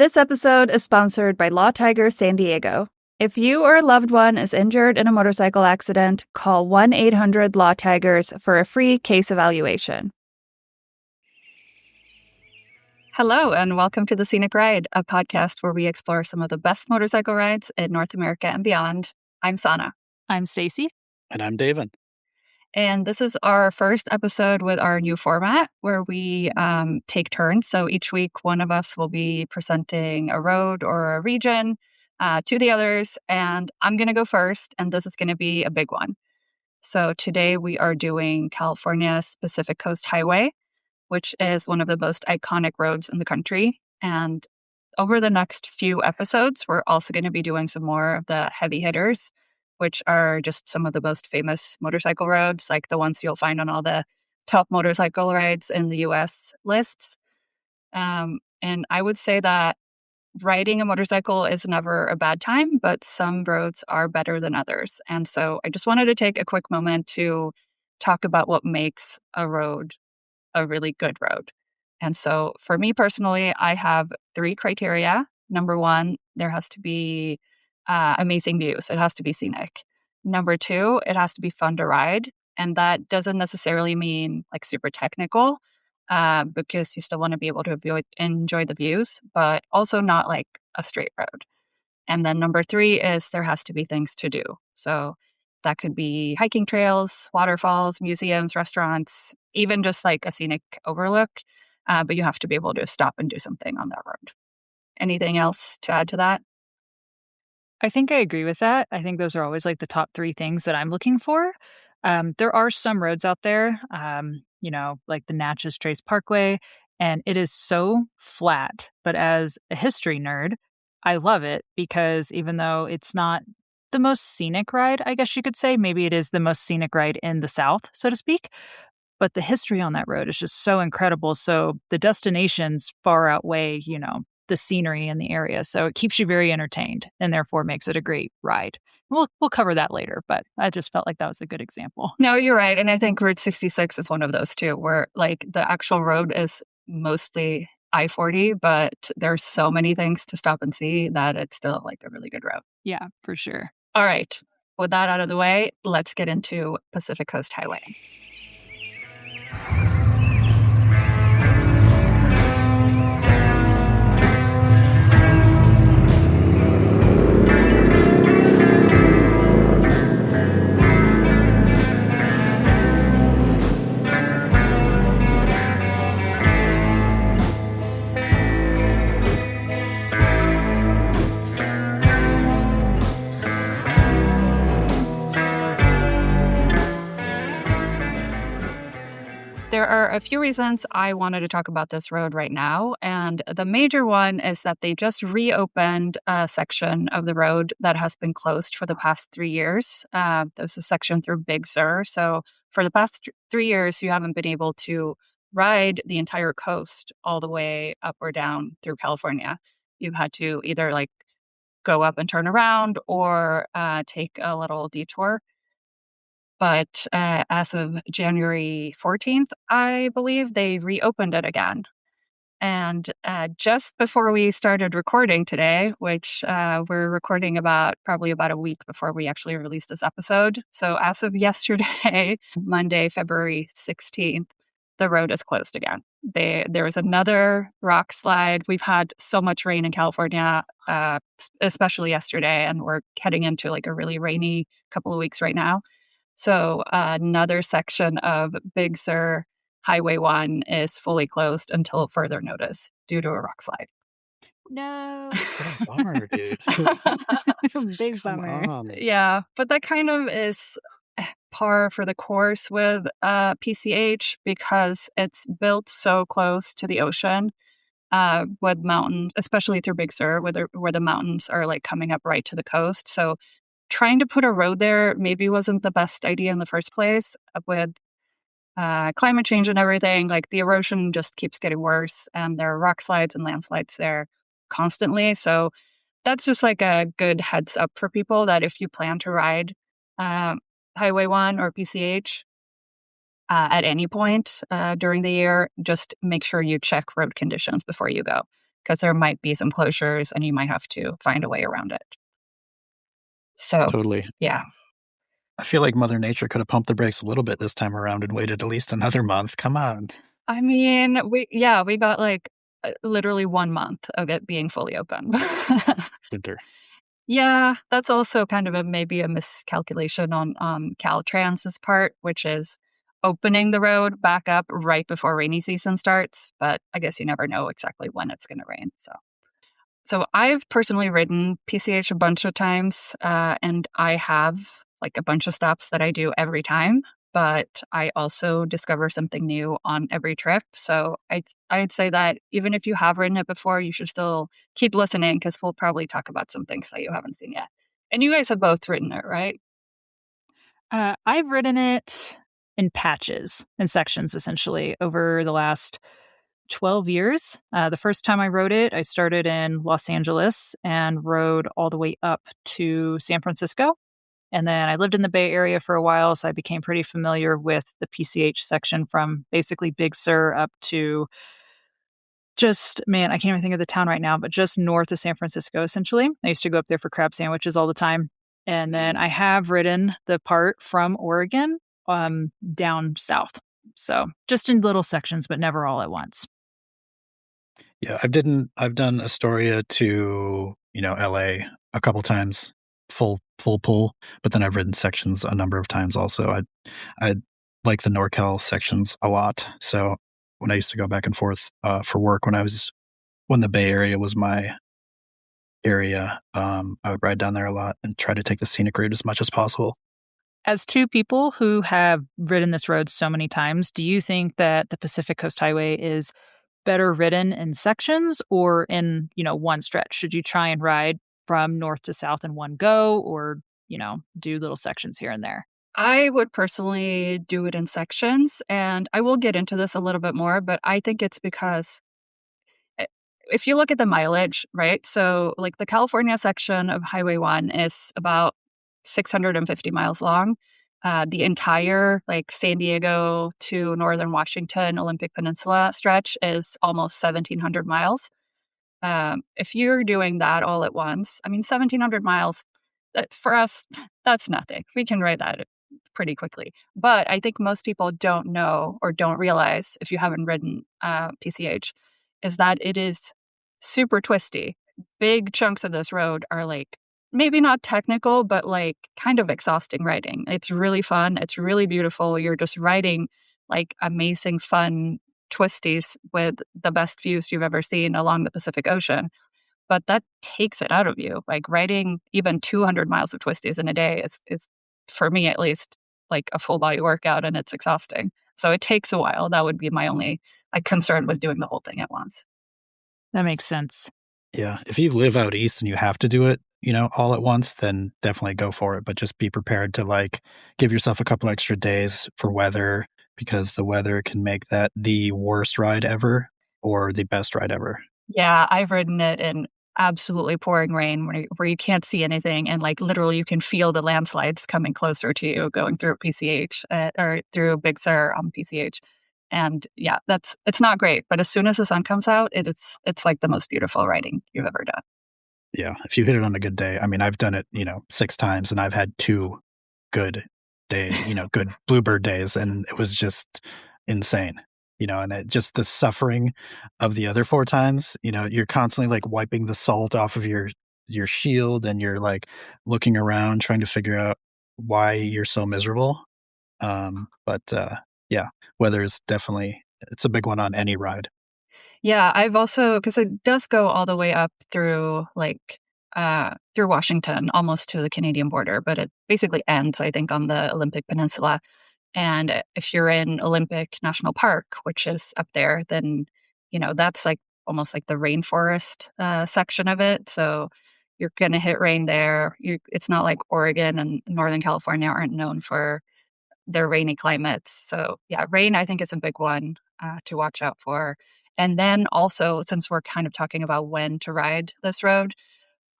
This episode is sponsored by Law Tiger San Diego. If you or a loved one is injured in a motorcycle accident, call 1-800-LAW-TIGERS for a free case evaluation. Hello, and welcome to the Scenic Ride, a podcast where we explore some of the best motorcycle rides in North America and beyond. I'm Sanna. I'm Staci. And I'm Davin. And this is our first episode with our new format where we take turns. So each week, one of us will be presenting a road or a region to the others. And I'm going to go first, and this is going to be a big one. So today we are doing California's Pacific Coast Highway, which is one of the most iconic roads in the country. And over the next few episodes, we're also going to be doing some more of the heavy hitters, which are just some of the most famous motorcycle roads, like the ones you'll find on all the top motorcycle rides in the U.S. lists. And I would say that riding a motorcycle is never a bad time, but some roads are better than others. And so I just wanted to take a quick moment to talk about what makes a road a really good road. And so for me personally, I have 3 criteria. Number 1, there has to be amazing views. It has to be scenic. Number 2, it has to be fun to ride. And that doesn't necessarily mean like super technical because you still want to be able to enjoy the views, but also not like a straight road. And then number 3 is there has to be things to do. So that could be hiking trails, waterfalls, museums, restaurants, even just like a scenic overlook. But you have to be able to stop and do something on that road. Anything else to add to that? I think I agree with that. I think those are always like the top 3 things that I'm looking for. There are some roads out there, like the Natchez Trace Parkway, and it is so flat. But as a history nerd, I love it because even though it's not the most scenic ride, I guess you could say, maybe it is the most scenic ride in the South, so to speak. But the history on that road is just so incredible. So the destinations far outweigh, the scenery in the area. So it keeps you very entertained and therefore makes it a great ride. We'll cover that later, but I just felt like that was a good example. No, you're right. And I think Route 66 is one of those too, where like the actual road is mostly I-40, but there's so many things to stop and see that it's still like a really good road. Yeah, for sure. All right. With that out of the way, let's get into Pacific Coast Highway. There are a few reasons I wanted to talk about this road right now, and the major one is that they just reopened a section of the road that has been closed for the past 3 years. There's a section through Big Sur, so for the past 3 years, you haven't been able to ride the entire coast all the way up or down through California. You've had to either like go up and turn around or take a little detour. But as of January 14th, I believe they reopened it again. And just before we started recording today, which we're recording probably about a week before we actually released this episode. So as of yesterday, Monday, February 16th, the road is closed again. There was another rock slide. We've had so much rain in California, especially yesterday, and we're heading into like a really rainy couple of weeks right now. So another section of Big Sur Highway 1 is fully closed until further notice due to a rock slide. No. What a bummer, dude. Big bummer. On. Yeah, but that kind of is par for the course with PCH because it's built so close to the ocean with mountains, especially through Big Sur, where the mountains are like coming up right to the coast. So trying to put a road there maybe wasn't the best idea in the first place. With climate change and everything, like the erosion just keeps getting worse, and there are rock slides and landslides there constantly. So that's just like a good heads up for people that if you plan to ride Highway 1 or PCH at any point during the year, just make sure you check road conditions before you go. because there might be some closures and you might have to find a way around it. So, Totally. yeah. I feel like Mother Nature could have pumped the brakes a little bit this time around and waited at least another month. Come on. I mean, we got like literally 1 month of it being fully open. Winter. Yeah, that's also kind of maybe a miscalculation on Caltrans's part, which is opening the road back up right before rainy season starts. But I guess you never know exactly when it's going to rain. So I've personally ridden PCH a bunch of times, and I have like a bunch of stops that I do every time. But I also discover something new on every trip. So I'd say that even if you have ridden it before, you should still keep listening because we'll probably talk about some things that you haven't seen yet. And you guys have both ridden it, right? I've ridden it in patches, in sections, essentially, over the last 12 years. The first time I rode it, I started in Los Angeles and rode all the way up to San Francisco. And then I lived in the Bay Area for a while, so I became pretty familiar with the PCH section from basically Big Sur up to just, man, I can't even think of the town right now, but just north of San Francisco, essentially. I used to go up there for crab sandwiches all the time. And then I have ridden the part from Oregon down south. So just in little sections, but never all at once. Yeah, I've done Astoria to, LA a couple times, full pull, but then I've ridden sections a number of times also. I like the NorCal sections a lot. So when I used to go back and forth for work when the Bay Area was my area, I would ride down there a lot and try to take the scenic route as much as possible. As two people who have ridden this road so many times, do you think that the Pacific Coast Highway is better ridden in sections or in, one stretch? Should you try and ride from north to south in one go or, do little sections here and there? I would personally do it in sections, and I will get into this a little bit more, but I think it's because eh, if you look at the mileage, right? So, like the California section of Highway 1 is about 650 miles long. The entire, like San Diego to Northern Washington Olympic Peninsula stretch is almost 1,700 miles. If you're doing that all at once, I mean, 1,700 miles, for us, that's nothing. We can ride that pretty quickly. But I think most people don't know or don't realize, if you haven't ridden PCH, is that it is super twisty. Big chunks of this road are like, maybe not technical, but like kind of exhausting riding. It's really fun. It's really beautiful. You're just riding like amazing, fun twisties with the best views you've ever seen along the Pacific Ocean. But that takes it out of you. Like riding even 200 miles of twisties in a day is for me at least, like a full body workout, and it's exhausting. So it takes a while. That would be my only concern with doing the whole thing at once. That makes sense. Yeah, if you live out east and you have to do it, all at once, then definitely go for it. But just be prepared to give yourself a couple extra days for weather, because the weather can make that the worst ride ever or the best ride ever. Yeah, I've ridden it in absolutely pouring rain where you can't see anything, and like literally you can feel the landslides coming closer to you going through PCH or through Big Sur on PCH. And yeah, it's not great, but as soon as the sun comes out, it's like the most beautiful riding you've ever done. Yeah, if you hit it on a good day. I mean, I've done it, 6 times, and I've had 2 good good bluebird days, and it was just insane. And just the suffering of the other 4 times, you're constantly wiping the salt off of your shield, and you're looking around trying to figure out why you're so miserable. But yeah, weather is definitely, it's a big one on any ride. Yeah, I've also, because it does go all the way up through through Washington, almost to the Canadian border, but it basically ends, I think, on the Olympic Peninsula. And if you're in Olympic National Park, which is up there, then that's like almost like the rainforest section of it. So you're gonna hit rain there. It's not like Oregon and Northern California aren't known for their rainy climates. So yeah, rain I think is a big one to watch out for. And then also, since we're kind of talking about when to ride this road,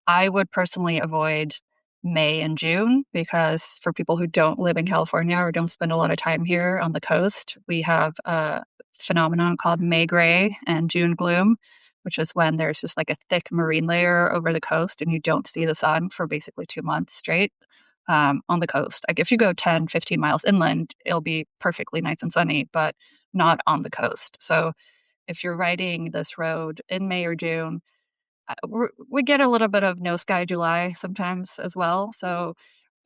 I would personally avoid May and June because for people who don't live in California or don't spend a lot of time here on the coast, we have a phenomenon called May gray and June gloom, which is when there's just like a thick marine layer over the coast and you don't see the sun for basically 2 months straight on the coast. Like if you go 10, 15 miles inland, it'll be perfectly nice and sunny, but not on the coast. So if you're riding this road in May or June, we get a little bit of no sky July sometimes as well. So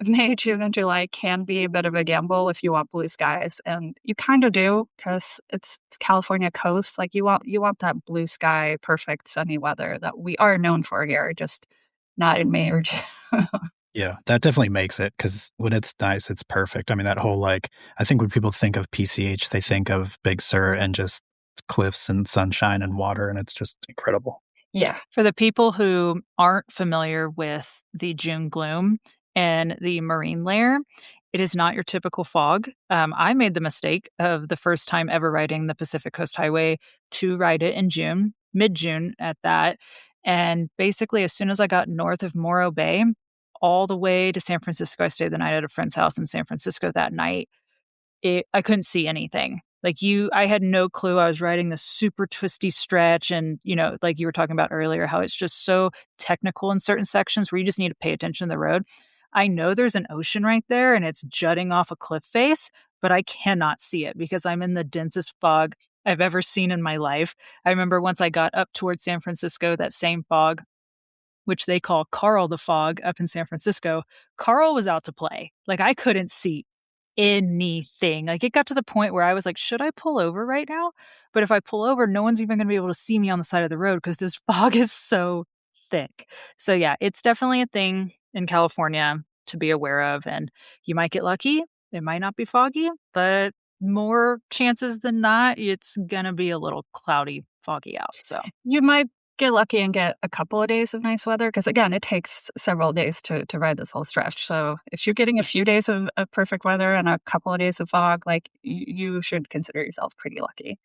May, June, and July can be a bit of a gamble if you want blue skies, and you kind of do because it's California coast. Like you want that blue sky, perfect sunny weather that we are known for here, just not in May or June. Yeah, that definitely makes it because when it's nice, it's perfect. I mean, that whole like, I think when people think of PCH, they think of Big Sur and just cliffs and sunshine and water, and it's just incredible. Yeah. For the people who aren't familiar with the June gloom and the marine layer, it is not your typical fog. I made the mistake of the first time ever riding the Pacific Coast Highway to ride it in June, mid-June at that. And basically, as soon as I got north of Morro Bay, all the way to San Francisco, I stayed the night at a friend's house in San Francisco that night. I couldn't see anything. Like I had no clue. I was riding this super twisty stretch, and like you were talking about earlier, how it's just so technical in certain sections where you just need to pay attention to the road. I know there's an ocean right there, and it's jutting off a cliff face, but I cannot see it because I'm in the densest fog I've ever seen in my life. I remember once I got up towards San Francisco, that same fog, which they call Carl the Fog up in San Francisco, Carl was out to play. Like I couldn't see anything. Like it got to the point where I was like, should I pull over right now? But if I pull over, no one's even going to be able to see me on the side of the road because this fog is so thick. So yeah, it's definitely a thing in California to be aware of. And you might get lucky. It might not be foggy, but more chances than not, it's going to be a little cloudy, foggy out. So You might get lucky and get a couple of days of nice weather because, again, it takes several days to ride this whole stretch. So if you're getting a few days of perfect weather and a couple of days of fog, like you should consider yourself pretty lucky.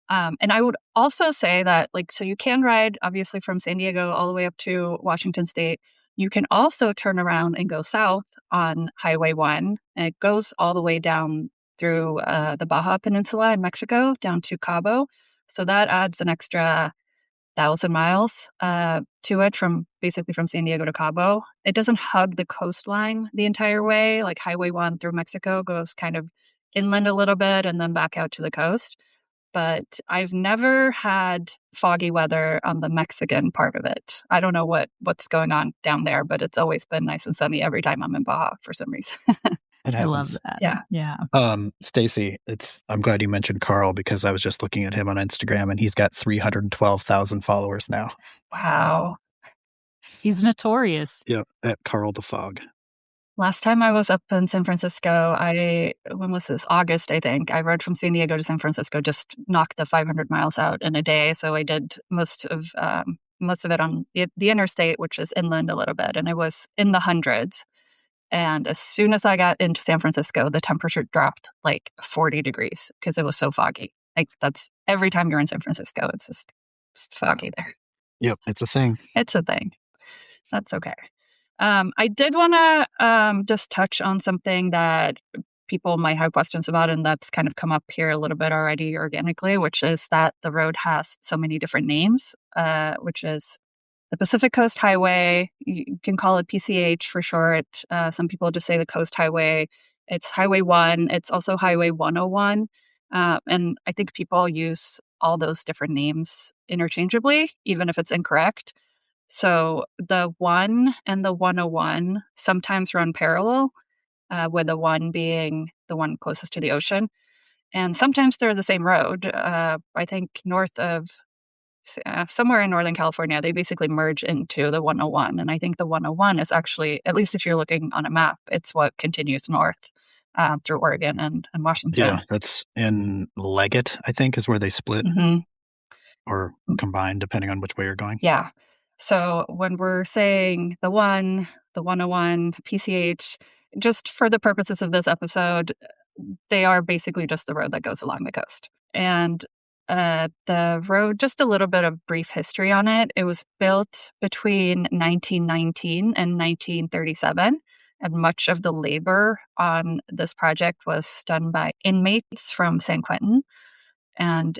And I would also say that, like, so you can ride obviously from San Diego all the way up to Washington State. You can also turn around and go south on Highway 1. And it goes all the way down through the Baja Peninsula in Mexico down to Cabo. So that adds an extra 1,000 miles to it from San Diego to Cabo. It doesn't hug the coastline the entire way. Like Highway 1 through Mexico goes kind of inland a little bit and then back out to the coast. But I've never had foggy weather on the Mexican part of it. I don't know what's going on down there, but it's always been nice and sunny every time I'm in Baja for some reason. It I love happens. that. Yeah. Yeah. Staci, I'm glad you mentioned Carl because I was just looking at him on Instagram and he's got 312,000 followers now. Wow. He's notorious. Yep, at Carl the Fog. Last time I was up in San Francisco, when was this? August, I think. I rode from San Diego to San Francisco, just knocked the 500 miles out in a day. So I did most of it on the interstate, which is inland a little bit, and it was in the hundreds. And as soon as I got into San Francisco, the temperature dropped like 40 degrees because it was so foggy. Like that's every time you're in San Francisco, it's just foggy there. Yep, it's a thing. It's a thing. That's okay. I did want to just touch on something that people might have questions about, and that's kind of come up here a little bit already organically, which is that the road has so many different names, which is the Pacific Coast Highway. You can call it PCH for short. Some people just say the Coast Highway. It's Highway 1. It's also Highway 101. And I think people use all those different names interchangeably, even if it's incorrect. So the 1 and the 101 sometimes run parallel, with the 1 being the one closest to the ocean. And sometimes they're the same road. I think north of somewhere in Northern California, they basically merge into the 101. And I think the 101 is actually, at least if you're looking on a map, it's what continues north through Oregon and Washington. Yeah, that's in Leggett, I think, is where they split or combine, depending on which way you're going. Yeah. So when we're saying the 1, the 101, PCH, just for the purposes of this episode, they are basically just the road that goes along the coast. And the road, just a little bit of brief history on it. It was built between 1919 and 1937. And much of the labor on this project was done by inmates from San Quentin. And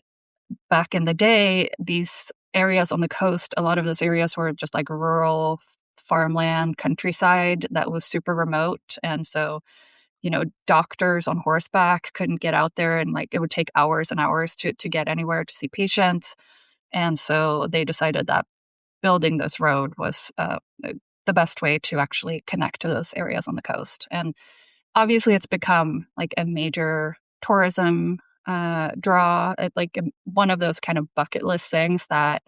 back in the day, these areas on the coast, a lot of those areas were just like rural farmland, countryside that was super remote. And so, doctors on horseback couldn't get out there, and like it would take hours and hours to get anywhere to see patients. And so they decided that building this road was the best way to actually connect to those areas on the coast. And obviously, it's become like a major tourism draw, one of those kind of bucket list things that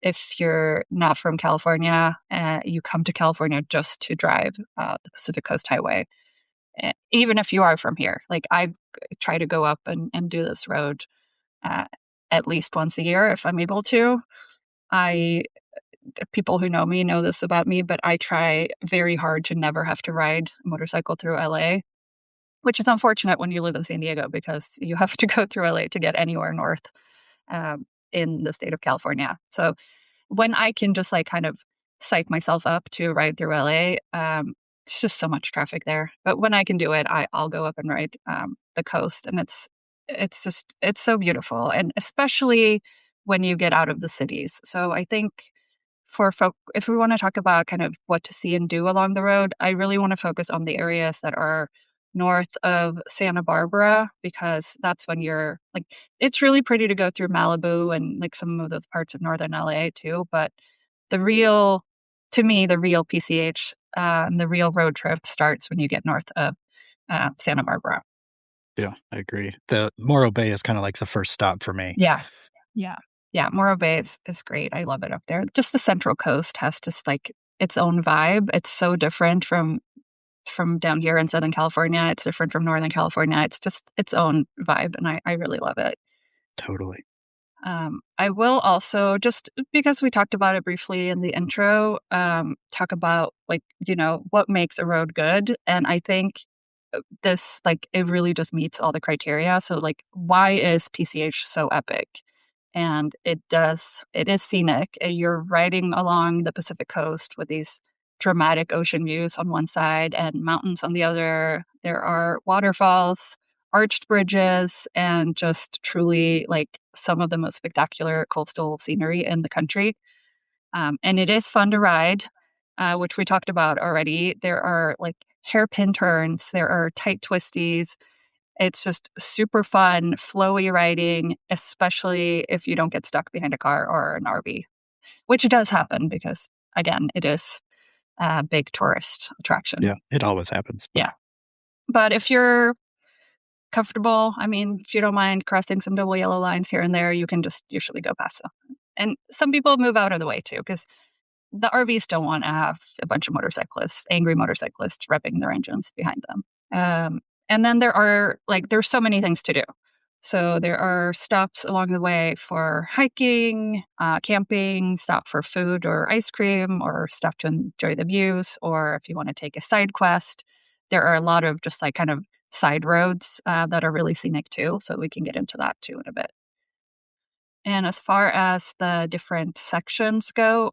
if you're not from California, you come to California just to drive the Pacific Coast Highway. Even if you are from here, like I try to go up and do this road uh, at least once a year if I'm able to. I People who know me know this about me, but I try very hard to never have to ride a motorcycle through LA, which is unfortunate when you live in San Diego because you have to go through LA to get anywhere north in the state of California. So when I can just like kind of psych myself up to ride through LA, it's just so much traffic there. But when I can do it, I'll go up and ride the coast, and it's so beautiful, and especially when you get out of the cities. So I think for folk, if we want to talk about kind of what to see and do along the road, I really want to focus on the areas that are north of Santa Barbara, because that's when you're like, it's really pretty to go through Malibu and like some of those parts of northern LA too. But the real, to me, the real PCH and the real road trip starts when you get north of Santa Barbara. Yeah, I agree. The Morro Bay is kind of like the first stop for me. Yeah. Yeah. Yeah, Morro Bay is great. I love it up there. Just the Central Coast has just like its own vibe. It's so different from down here in Southern California. It's different from Northern California. It's just its own vibe, and I really love it. Totally. I will also, just because we talked about it briefly in the intro, talk about like, what makes a road good. And I think this, like, it really just meets all the criteria. So like, why is PCH so epic? And it is scenic. You're riding along the Pacific coast with these dramatic ocean views on one side and mountains on the other. There are waterfalls, arched bridges, and just truly like some of the most spectacular coastal scenery in the country. And it is fun to ride, which we talked about already. There are like hairpin turns, there are tight twisties. It's just super fun, flowy riding, especially if you don't get stuck behind a car or an RV, which does happen because, again, it is a big tourist attraction. Yeah, it always happens. Yeah. But if you're comfortable, I mean, if you don't mind crossing some double yellow lines here and there, you can just usually go past them. And some people move out of the way too, because the RVs don't want to have a bunch of angry motorcyclists revving their engines behind them. And then there's so many things to do. So there are stops along the way for hiking, camping, stop for food or ice cream, or stop to enjoy the views, or if you want to take a side quest. There are a lot of just like kind of side roads that are really scenic too. So we can get into that too in a bit. And as far as the different sections go,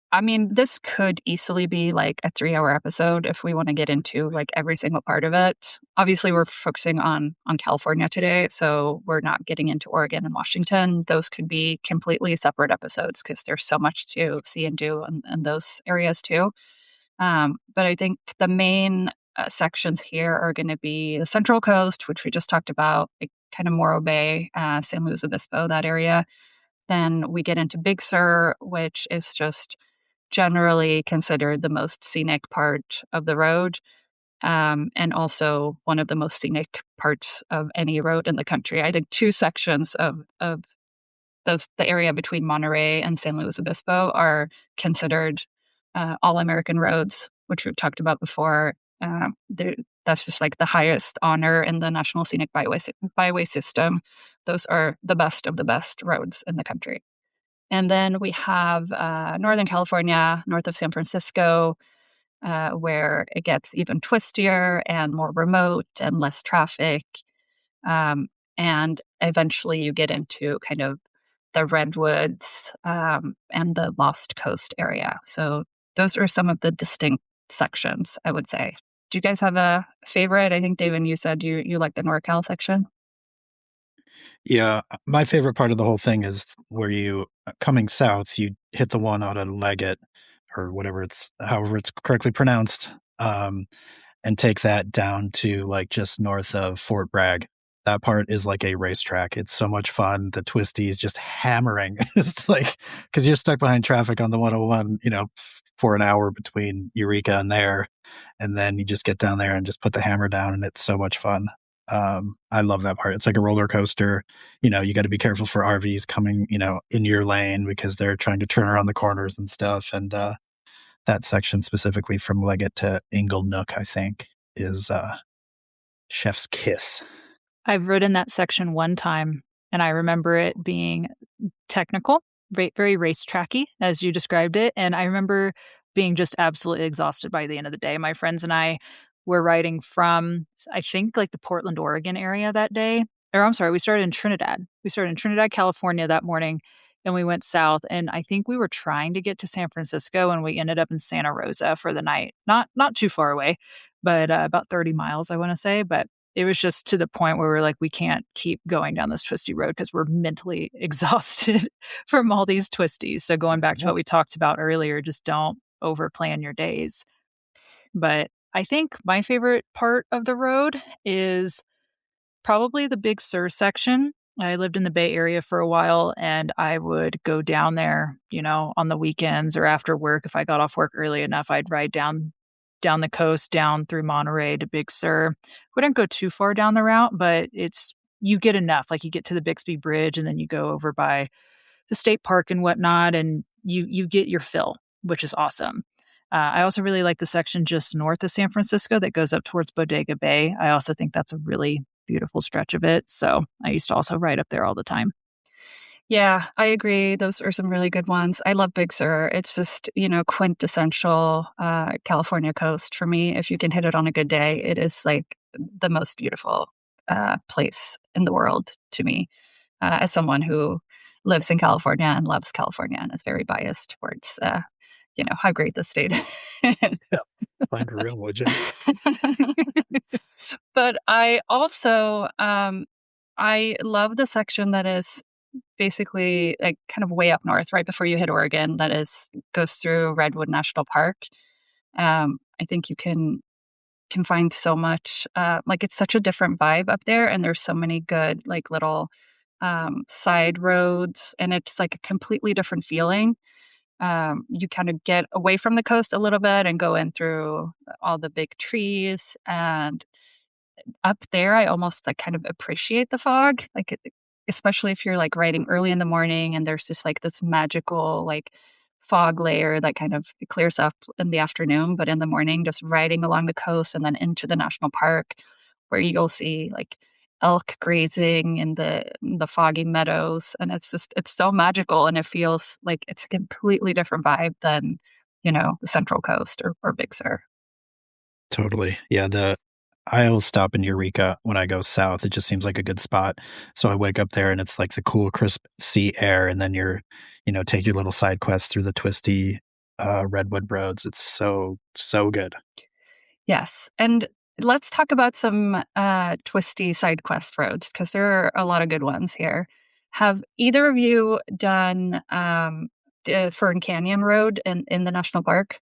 I mean, this could easily be like a 3-hour episode if we want to get into like every single part of it. Obviously, we're focusing on California today, so we're not getting into Oregon and Washington. Those could be completely separate episodes because there's so much to see and do in those areas too. But I think the main sections here are going to be the Central Coast, which we just talked about, like kind of Morro Bay, San Luis Obispo, that area. Then we get into Big Sur, which is just generally considered the most scenic part of the road, and also one of the most scenic parts of any road in the country. I think two sections of the area between Monterey and San Luis Obispo are considered all-American roads, which we've talked about before. That's just like the highest honor in the National Scenic Byway System. Those are the best of the best roads in the country. And then we have Northern California, north of San Francisco, where it gets even twistier and more remote and less traffic. And eventually you get into kind of the Redwoods and the Lost Coast area. So those are some of the distinct sections, I would say. Do you guys have a favorite? I think, Davin, you said you like the NorCal section. Yeah, my favorite part of the whole thing is where you coming south, you hit the one out of Leggett or whatever it's however it's correctly pronounced, and take that down to like just north of Fort Bragg. That part is like a racetrack. It's so much fun. The twisties just hammering. It's like because you're stuck behind traffic on the 101, for an hour between Eureka and there, and then you just get down there and just put the hammer down, and it's so much fun. I love that part. It's like a roller coaster. You got to be careful for RVs coming, in your lane because they're trying to turn around the corners and stuff. And that section specifically from Leggett to Inglenook, I think, is Chef's Kiss. I've ridden that section one time, and I remember it being technical, very racetracky, as you described it. And I remember being just absolutely exhausted by the end of the day. My friends and I were riding from, I think, like the Portland, Oregon area that day. Or I'm sorry, we started in Trinidad. We started in Trinidad, California that morning, and we went south. And I think we were trying to get to San Francisco, and we ended up in Santa Rosa for the night. Not too far away, but about 30 miles, I want to say. But it was just to the point where we're like, we can't keep going down this twisty road because we're mentally exhausted from all these twisties. So going back to what we talked about earlier, just don't overplan your days. But I think my favorite part of the road is probably the Big Sur section. I lived in the Bay Area for a while, and I would go down there, on the weekends or after work. If I got off work early enough, I'd ride down the coast, down through Monterey to Big Sur. Wouldn't go too far down the route, but you get enough. Like you get to the Bixby Bridge, and then you go over by the state park and whatnot, and you get your fill, which is awesome. I also really like the section just north of San Francisco that goes up towards Bodega Bay. I also think that's a really beautiful stretch of it. So I used to also ride up there all the time. Yeah, I agree. Those are some really good ones. I love Big Sur. It's just, quintessential California coast for me. If you can hit it on a good day, it is like the most beautiful place in the world to me, as someone who lives in California and loves California and is very biased towards, how great the state is. Yeah, find a real, would you? But I also, I love the section that is basically like kind of way up north, right before you hit Oregon, that goes through Redwood National Park. I think you can find so much. Like it's such a different vibe up there, and there's so many good like little side roads, and it's like a completely different feeling. You kind of get away from the coast a little bit and go in through all the big trees, and up there, I almost like kind of appreciate the fog, especially if you're like riding early in the morning and there's just like this magical like fog layer that kind of clears up in the afternoon, but in the morning, just riding along the coast and then into the national park, where you'll see like elk grazing in the foggy meadows, and it's so magical, and it feels like it's a completely different vibe than the Central Coast or Big Sur. Totally. Yeah, I will stop in Eureka when I go south. It just seems like a good spot. So I wake up there and it's like the cool, crisp sea air. And then take your little side quest through the twisty redwood roads. It's so, so good. Yes. And let's talk about some twisty side quest roads, because there are a lot of good ones here. Have either of you done the Fern Canyon Road in the national park?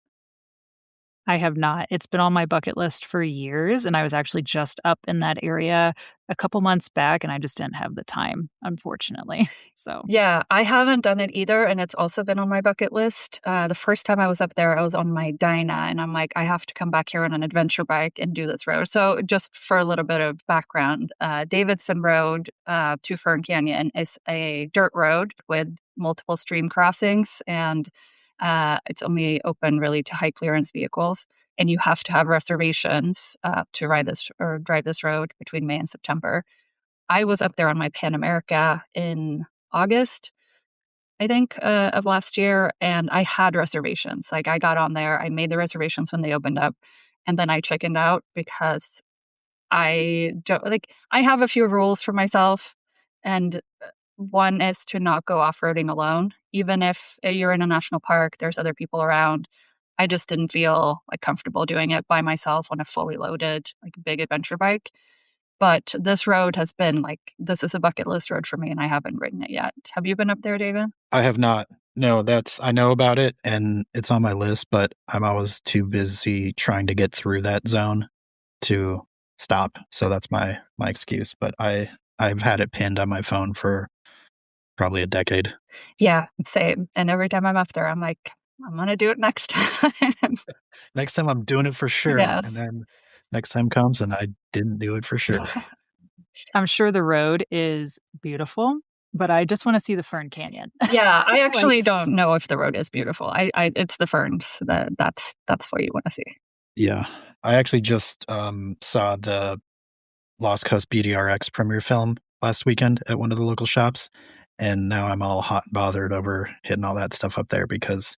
I have not. It's been on my bucket list for years, and I was actually just up in that area a couple months back, and I just didn't have the time, unfortunately. So Yeah, I haven't done it either, and it's also been on my bucket list. The first time I was up there, I was on my Dyna, and I'm like, I have to come back here on an adventure bike and do this road. So just for a little bit of background, Davidson Road to Fern Canyon is a dirt road with multiple stream crossings, and it's only open really to high clearance vehicles, and you have to have reservations to ride this or drive this road between May and September. I was up there on my Pan America in August, I think, of last year, and I had reservations. Like I got on there, I made the reservations when they opened up, and then I chickened out because I don't like. I have a few rules for myself, and one is to not go off-roading alone. Even if you're in a national park, there's other people around. I just didn't feel like comfortable doing it by myself on a fully loaded, like big adventure bike. But this road has been like, this is a bucket list road for me, and I haven't ridden it yet. Have you been up there, David? I have not. No, I know about it and it's on my list, but I'm always too busy trying to get through that zone to stop. So that's my excuse. But I've had it pinned on my phone for probably a decade. Yeah, same. And every time I'm up there, I'm like, I'm going to do it next time. Next time I'm doing it for sure. Yes. And then next time comes and I didn't do it for sure. I'm sure the road is beautiful, but I just want to see the Fern Canyon. Yeah, I actually don't know if the road is beautiful. It's the ferns that's what you want to see. Yeah, I actually just saw the Lost Coast BDRX premiere film last weekend at one of the local shops, and now I'm all hot and bothered over hitting all that stuff up there because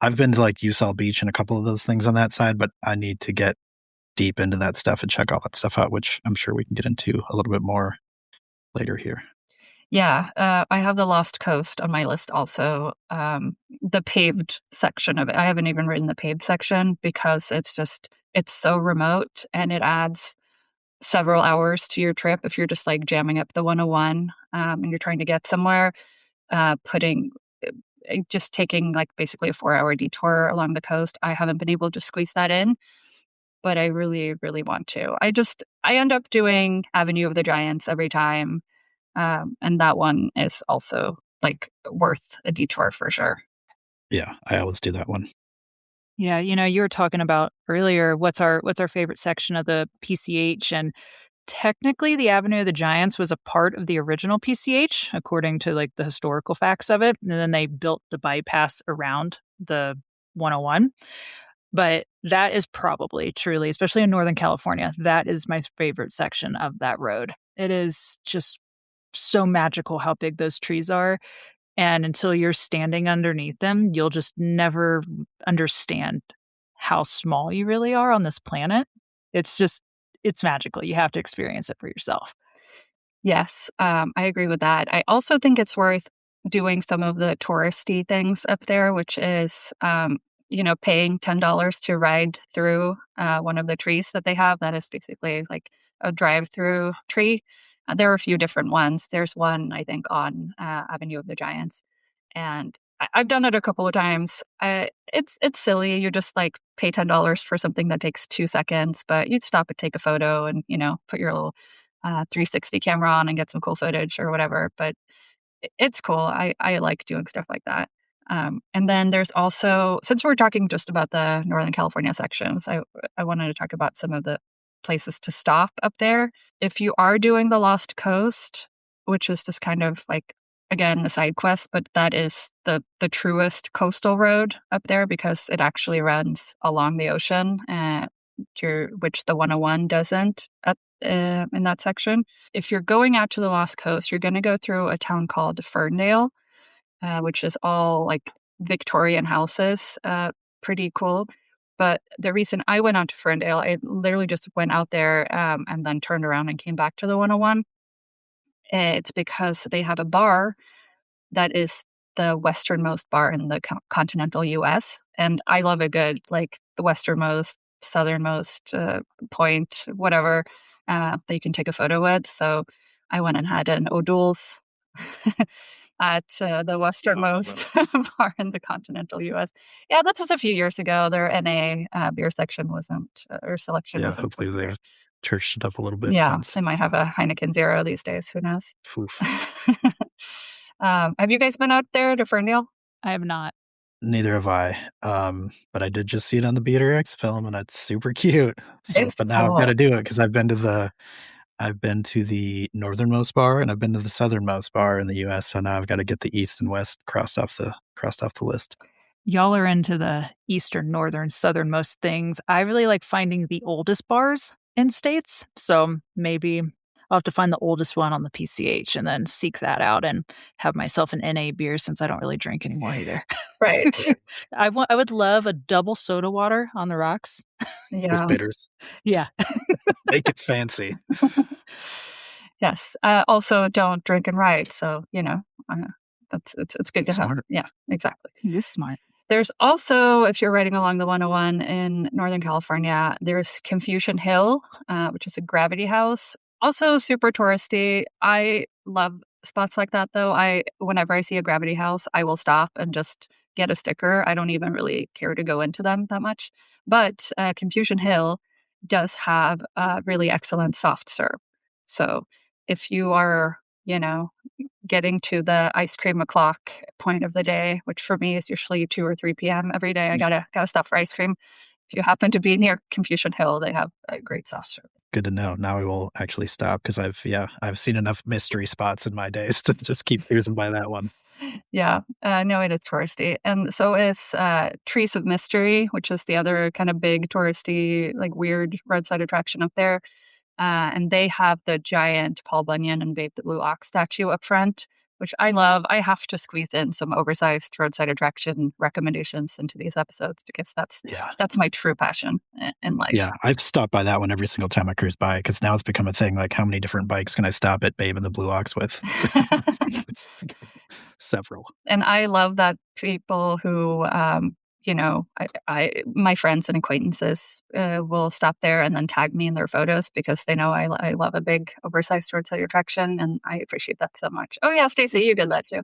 I've been to like Usal Beach and a couple of those things on that side, but I need to get deep into that stuff and check all that stuff out, which I'm sure we can get into a little bit more later here. Yeah, I have the Lost Coast on my list also. The paved section of it. I haven't even ridden the paved section because it's so remote and it adds several hours to your trip if you're just like jamming up the 101 and you're trying to get somewhere. Just taking like basically a 4-hour detour along the coast. I haven't been able to squeeze that in, but I really, really want to. I end up doing Avenue of the Giants every time. And that one is also like worth a detour for sure. Yeah, I always do that one. Yeah, you were talking about earlier what's our favorite section of the PCH, and technically the Avenue of the Giants was a part of the original PCH according to like the historical facts of it, and then they built the bypass around the 101. But that is probably truly, especially in Northern California, that is my favorite section of that road. It is just so magical how big those trees are. And until you're standing underneath them, you'll just never understand how small you really are on this planet. It's magical. You have to experience it for yourself. Yes, I agree with that. I also think it's worth doing some of the touristy things up there, which is, paying $10 to ride through one of the trees that they have. That is basically like a drive-through tree. There are a few different ones. There's one, I think, on Avenue of the Giants. And I've done it a couple of times. It's silly. You just like pay $10 for something that takes 2 seconds, but you'd stop and take a photo and, put your little 360 camera on and get some cool footage or whatever. But it's cool. I like doing stuff like that. And then there's also, since we're talking just about the Northern California sections, I wanted to talk about some of the places to stop up there. If you are doing the Lost Coast, which is just kind of like, again, a side quest, but that is the truest coastal road up there because it actually runs along the ocean, which the 101 doesn't in that section. If you're going out to the Lost Coast, you're going to go through a town called Ferndale, which is all like Victorian houses. Pretty cool. But the reason I went out to Ferndale, I literally just went out there and then turned around and came back to the 101. It's because they have a bar that is the westernmost bar in the continental U.S. And I love a good, like, the westernmost, southernmost point, whatever, that you can take a photo with. So I went and had an O'Doul's at the westernmost bar in the continental U.S. Yeah, that was a few years ago. Their NA beer section wasn't, or selection wasn't. Hopefully they've churched it up a little bit. Yeah, since. they might have a Heineken Zero these days. Who knows? Oof. Have you guys been out there to Ferndale? I have not. Neither have I. But I did just see it on the BDRX film, and it's super cute. So, but now I've got to do it because I've been to the northernmost bar and I've been to the southernmost bar in the U.S. So now I've got to get the east and west crossed off the list. Y'all are into the eastern, northern, southernmost things. I really like finding the oldest bars in states. So maybe I'll have to find the oldest one on the PCH and then seek that out and have myself an NA beer since I don't really drink anymore either. Right. I would love a double soda water on the rocks. Yeah. With bitters. Yeah. Make it fancy. Yes. Also, don't drink and ride. So, it's good to Smart. have. Yeah, exactly. It is smart. There's also, if you're riding along the 101 in Northern California, there's Confusion Hill, which is a gravity house. Also super touristy. I love spots like that though. Whenever I see a Gravity House, I will stop and just get a sticker. I don't even really care to go into them that much. But Confusion Hill does have really excellent soft serve. So if you are, getting to the ice cream o'clock point of the day, which for me is usually 2 or 3 p.m. every day, I gotta stop for ice cream. If you happen to be near Confusion Hill, they have a great soft serve. Good to know. Now we will actually stop because I've seen enough mystery spots in my days to just keep cruising by that one. Yeah, no, it is touristy. And so is Trees of Mystery, which is the other kind of big touristy, like weird roadside attraction up there. And they have the giant Paul Bunyan and Babe the Blue Ox statue up front, which I love. I have to squeeze in some oversized roadside attraction recommendations into these episodes because that's my true passion in life. Yeah, I've stopped by that one every single time I cruise by because now it's become a thing. Like, how many different bikes can I stop at Babe and the Blue Ox with? It's several. And I love that people who my friends and acquaintances will stop there and then tag me in their photos because they know I love a big oversized roadside attraction, and I appreciate that so much. Oh yeah, Staci, you did that too.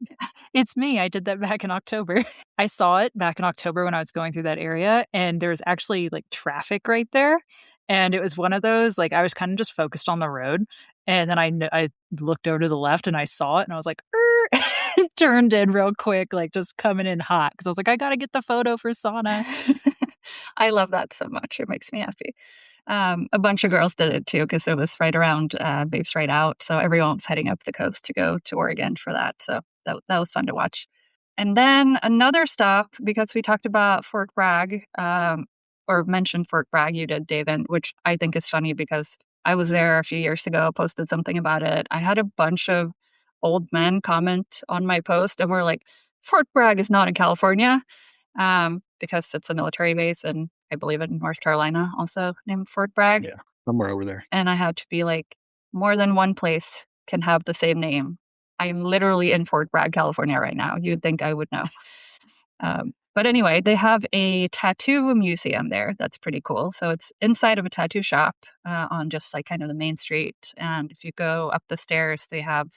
It's me. I did that back in October. I saw it back in October when I was going through that area, and there's actually like traffic right there. And it was one of those, like, I was kind of just focused on the road. And then I looked over to the left and I saw it and I was like, turned in real quick, like just coming in hot. Because I was like, I got to get the photo for Sanna. I love that so much. It makes me happy. A bunch of girls did it too because it was right around Babes Right Out. So everyone was heading up the coast to go to Oregon for that. So that was fun to watch. And then another stop, because we talked about Fort Bragg, or mentioned Fort Bragg, you did, Davin, which I think is funny because I was there a few years ago, posted something about it. I had a bunch of old men comment on my post and were like, Fort Bragg is not in California, because it's a military base, and I believe in North Carolina also named Fort Bragg. Yeah, somewhere over there. And I had to be like, more than one place can have the same name. I'm literally in Fort Bragg, California right now. You'd think I would know. But anyway, they have a tattoo museum there. That's pretty cool. So it's inside of a tattoo shop on just like kind of the main street. And if you go up the stairs, they have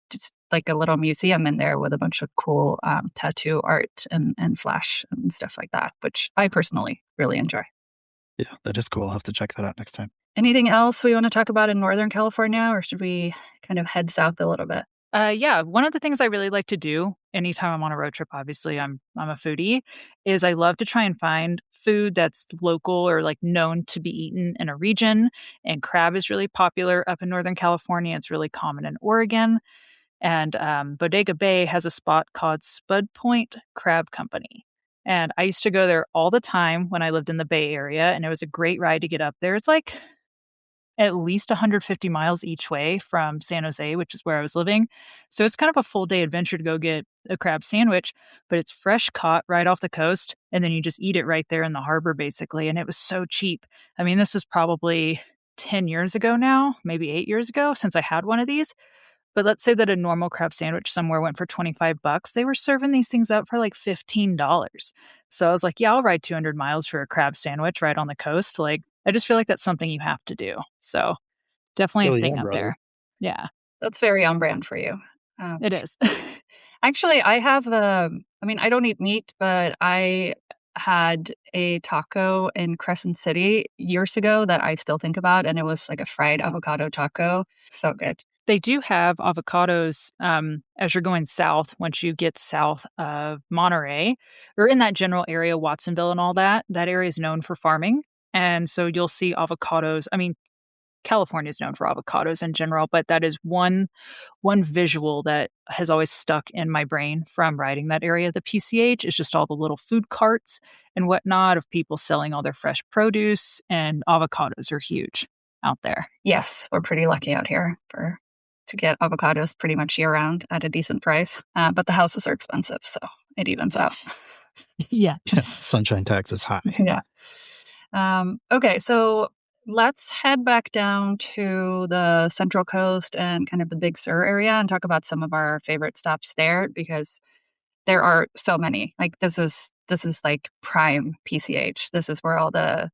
just like a little museum in there with a bunch of cool tattoo art and flash and stuff like that, which I personally really enjoy. Yeah, that is cool. I'll have to check that out next time. Anything else we want to talk about in Northern California, or should we kind of head south a little bit? Yeah, one of the things I really like to do anytime I'm on a road trip, obviously I'm a foodie, is I love to try and find food that's local or like known to be eaten in a region. And crab is really popular up in Northern California. It's really common in Oregon. And Bodega Bay has a spot called Spud Point Crab Company. And I used to go there all the time when I lived in the Bay Area, and it was a great ride to get up there. It's like at least 150 miles each way from San Jose, which is where I was living. So it's kind of a full day adventure to go get a crab sandwich, but it's fresh caught right off the coast. And then you just eat it right there in the harbor, basically. And it was so cheap. I mean, this was probably 10 years ago now, maybe 8 years ago since I had one of these. But let's say that a normal crab sandwich somewhere went for $25. They were serving these things up for like $15. So I was like, yeah, I'll ride 200 miles for a crab sandwich right on the coast. Like, I just feel like that's something you have to do. So definitely a thing up there. Yeah. That's very on brand for you. It is. Actually, I have, I don't eat meat, but I had a taco in Crescent City years ago that I still think about. And it was like a fried avocado taco. So good. They do have avocados as you're going south. Once you get south of Monterey, or in that general area, Watsonville and all that, that area is known for farming. And so you'll see avocados. I mean, California is known for avocados in general, but that is one visual that has always stuck in my brain from riding that area of the PCH is just all the little food carts and whatnot of people selling all their fresh produce, and avocados are huge out there. Yes, we're pretty lucky out here to get avocados pretty much year round at a decent price. But the houses are expensive, so it evens out. Yeah. Sunshine tax is high. Yeah. Okay, so let's head back down to the Central Coast and kind of the Big Sur area and talk about some of our favorite stops there, because there are so many. Like this is like prime PCH. This is where all the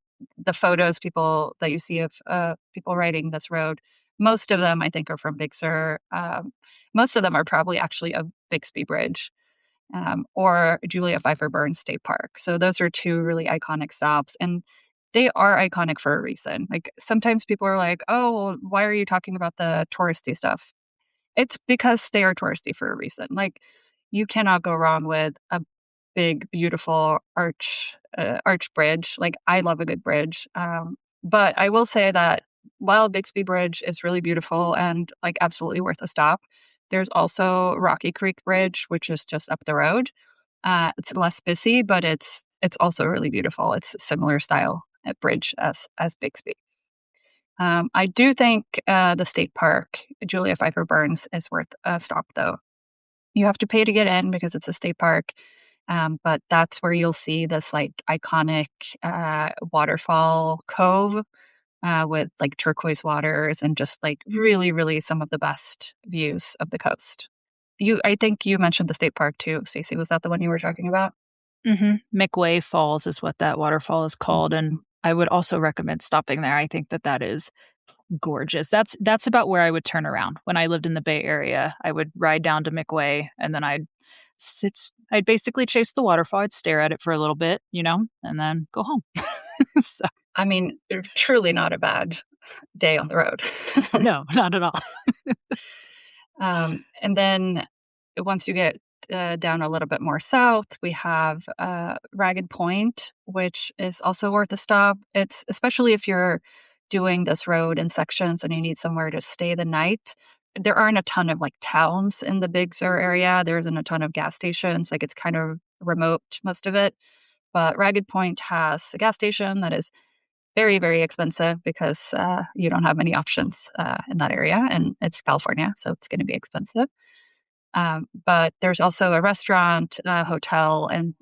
photos that you see of people riding this road most of them, I think, are from Big Sur. Most of them are probably actually of Bixby Bridge or Julia Pfeiffer Burns State Park. So those are two really iconic stops. And they are iconic for a reason. Like sometimes people are like, oh, well, why are you talking about the touristy stuff? It's because they are touristy for a reason. Like you cannot go wrong with a big, beautiful arch bridge. Like I love a good bridge. But I will say that while Bixby Bridge is really beautiful and like absolutely worth a stop, there's also Rocky Creek Bridge, which is just up the road. It's less busy, but it's also really beautiful. It's a similar style at bridge as Bixby. I do think the state park, Julia Pfeiffer Burns, is worth a stop, though. You have to pay to get in because it's a state park, but that's where you'll see this like iconic waterfall cove with like turquoise waters and just like really, really some of the best views of the coast. I think you mentioned the state park too, Staci. Was that the one you were talking about? McWay Falls is what that waterfall is called, and I would also recommend stopping there. I think that is gorgeous. That's about where I would turn around. When I lived in the Bay Area, I would ride down to McWay, and then I'd basically chase the waterfall. I'd stare at it for a little bit, and then go home. So, I mean, truly not a bad day on the road. no, not at all. And then once you get down a little bit more south, we have Ragged Point, which is also worth a stop. It's especially if you're doing this road in sections and you need somewhere to stay the night. There aren't a ton of like towns in the Big Sur area. There isn't a ton of gas stations. Like it's kind of remote, most of it. But Ragged Point has a gas station that is very, very expensive because you don't have many options in that area. And it's California, so it's going to be expensive. But there's also a restaurant, hotel, and,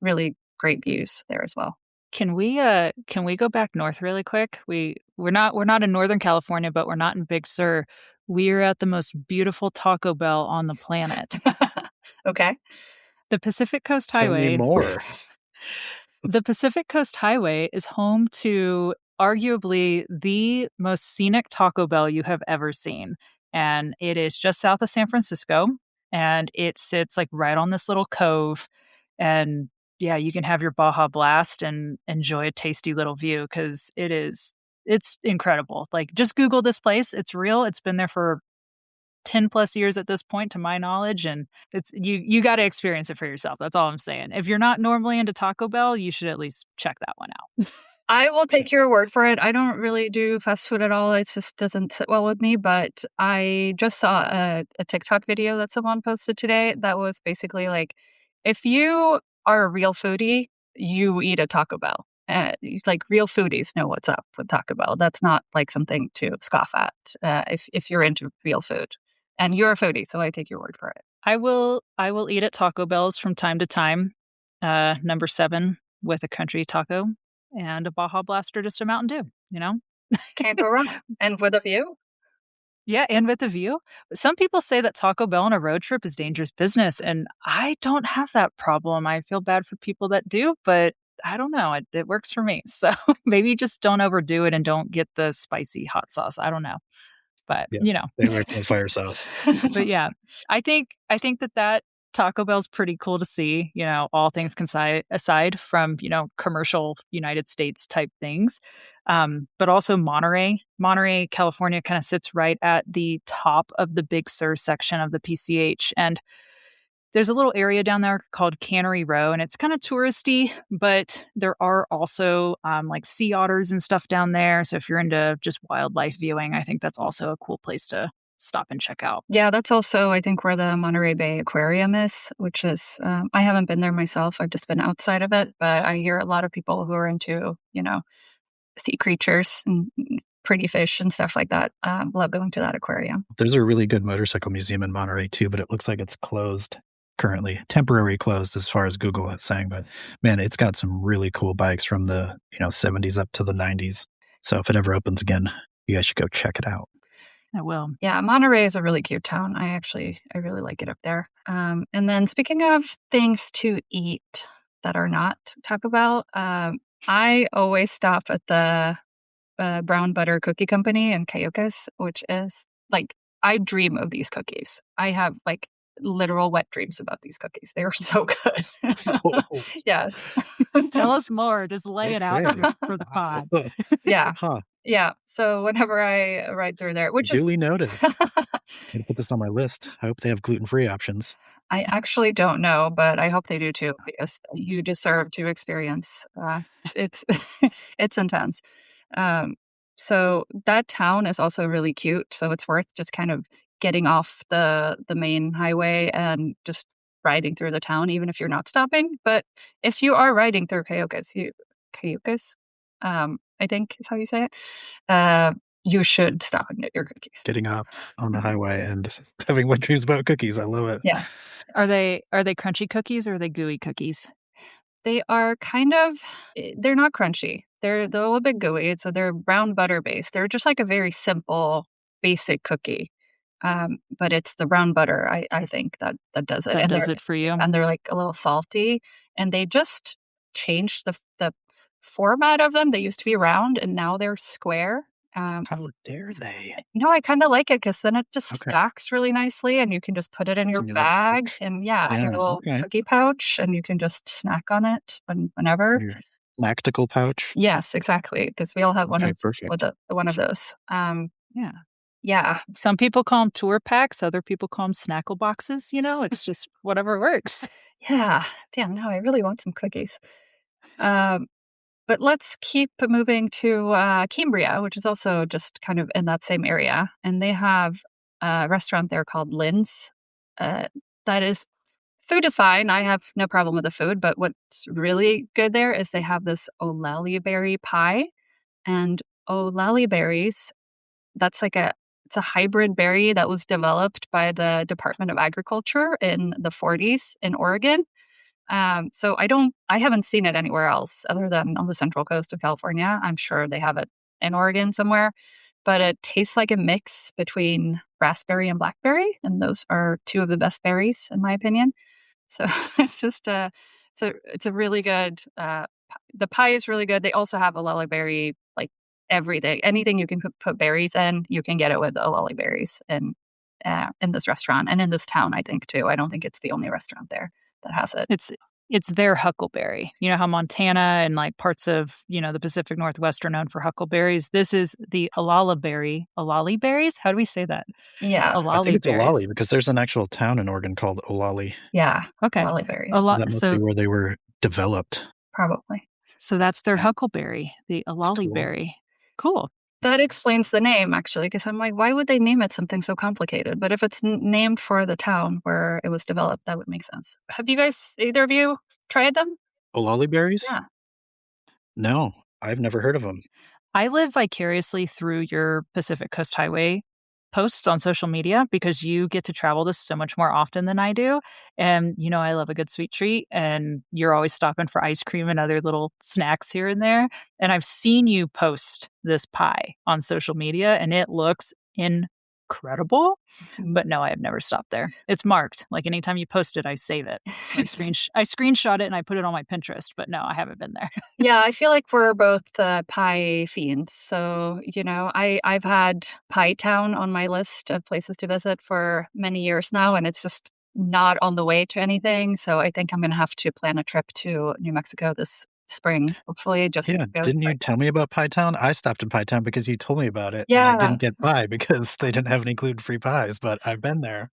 really great views there as well. Can we go back north really quick? We're not in Northern California, but we're not in Big Sur. We're at the most beautiful Taco Bell on the planet. Okay. The Pacific Coast Tell me Highway. more. The Pacific Coast Highway is home to arguably the most scenic Taco Bell you have ever seen. And it is just south of San Francisco. And it sits like right on this little cove. And yeah, you can have your Baja Blast and enjoy a tasty little view because it's incredible. Like just Google this place. It's real. It's been there for 10 plus years at this point, to my knowledge. And it's you got to experience it for yourself. That's all I'm saying. If you're not normally into Taco Bell, you should at least check that one out. I will take your word for it. I don't really do fast food at all. It just doesn't sit well with me. But I just saw a TikTok video that someone posted today that was basically like, if you are a real foodie, you eat a Taco Bell. It's like real foodies know what's up with Taco Bell. That's not like something to scoff at if you're into real food. And you're a foodie, so I take your word for it. I will eat at Taco Bell's from time to time. Number 7 with a country taco and a Baja Blast or just a Mountain Dew, Can't go wrong. And with a view? Yeah, and with a view. Some people say that Taco Bell on a road trip is dangerous business, and I don't have that problem. I feel bad for people that do, but I don't know. It works for me. So maybe just don't overdo it and don't get the spicy hot sauce. I don't know. But, They like the fire sauce. But yeah, I think that Taco Bell's pretty cool to see, all things aside from, commercial United States type things. But also Monterey, California kind of sits right at the top of the Big Sur section of the PCH. And there's a little area down there called Cannery Row, and it's kind of touristy, but there are also like sea otters and stuff down there. So if you're into just wildlife viewing, I think that's also a cool place to stop and check out. Yeah, that's also, I think, where the Monterey Bay Aquarium is, which is, I haven't been there myself. I've just been outside of it, but I hear a lot of people who are into, sea creatures and pretty fish and stuff like that love going to that aquarium. There's a really good motorcycle museum in Monterey too, but it looks like it's closed currently, temporary closed as far as Google is saying. But man, it's got some really cool bikes from the 70s up to the 90s. So if it ever opens again, you guys should go check it out. I will. Yeah, Monterey is a really cute town. I really like it up there. And then speaking of things to eat that are not Taco Bell, I always stop at the brown butter cookie company in Cayucas, which is like, I dream of these cookies. I have like literal wet dreams about these cookies. They are so good. Oh, Yes. Tell us more. Just lay it out okay. for the pod. Yeah. Huh. Yeah. So whenever I ride through there, which is Duly noted. Gonna put this on my list. I hope they have gluten-free options. I actually don't know, but I hope they do too, because you deserve to experience, it's it's intense. Um, so that town is also really cute, so it's worth just kind of getting off the main highway and just riding through the town, even if you're not stopping. But if you are riding through Cayucas, I think is how you say it, uh, you should stop and get your cookies. Getting up on the highway and having wet dreams about cookies. I love it. Yeah. Are they crunchy cookies or are they gooey cookies? They are kind of they're not crunchy. They're a little bit gooey, so they're brown butter based. They're just like a very simple, basic cookie. But it's the brown butter, I think that does it. That And does it for you? they're like a little salty, and they just changed the format of them. They used to be round and now they're square. How dare they? No, I kinda like it because then it just Okay. stacks really nicely, and you can just put it in It's your in your little bag, pouch. and yeah, Yeah, your little okay. cookie pouch, and you can just snack on it whenever. Your lactical pouch. Yes, exactly, because we all have Okay, perfect. one of those. Yeah. Yeah. Some people call them tour packs, other people call them snackle boxes, it's just whatever works. Yeah. Damn, now I really want some cookies. Um, but let's keep moving to, Cambria, which is also just kind of in that same area, and they have a restaurant there called Lynn's. Uh, that is Food is fine, I have no problem with the food, but what's really good there is they have this O'Lally berry pie, and O'Lally berries, that's like it's a hybrid berry that was developed by the Department of Agriculture in the '40s in Oregon. So I haven't seen it anywhere else other than on the central coast of California. I'm sure they have it in Oregon somewhere, but it tastes like a mix between raspberry and blackberry, and those are two of the best berries in my opinion. So it's just it's a really good the pie is really good. They also have a lollyberry like everything. Anything you can put berries in, you can get it with a lollyberries in this restaurant and in this town, I think too. I don't think it's the only restaurant there that has it. It's their huckleberry. You know how Montana and like parts of, the Pacific Northwest are known for huckleberries? This is the Alala berry. Alali berries? How do we say that? Yeah. I think Alali it's berries. Olali because there's an actual town in Oregon called Olali. Yeah. Okay. Lollyberries. A lot. That must So be where they were developed. Probably. so that's their Yeah. huckleberry, the Alali cool. berry. Cool. That explains the name, actually, because I'm like, why would they name it something so complicated? But if it's named for the town where it was developed, that would make sense. Have you guys, either of you, tried them? Olali berries? Yeah. No, I've never heard of them. I live vicariously through your Pacific Coast Highway posts on social media because you get to travel this so much more often than I do. And, I love a good sweet treat, and you're always stopping for ice cream and other little snacks here and there. And I've seen you post this pie on social media, and it looks incredible. But no, I have never stopped there. It's marked. Like anytime you post it, I save it. I screenshot it and I put it on my Pinterest. But no, I haven't been there. Yeah, I feel like we're both pie fiends. So, I've had Pie Town on my list of places to visit for many years now, and it's just not on the way to anything. So I think I'm going to have to plan a trip to New Mexico this spring, hopefully. Just Yeah, go didn't you Pie tell Town. me about Pie Town? I stopped in Pie Town because you told me about it, and I Yeah, didn't get pie because they didn't have any gluten-free pies, but I've been there.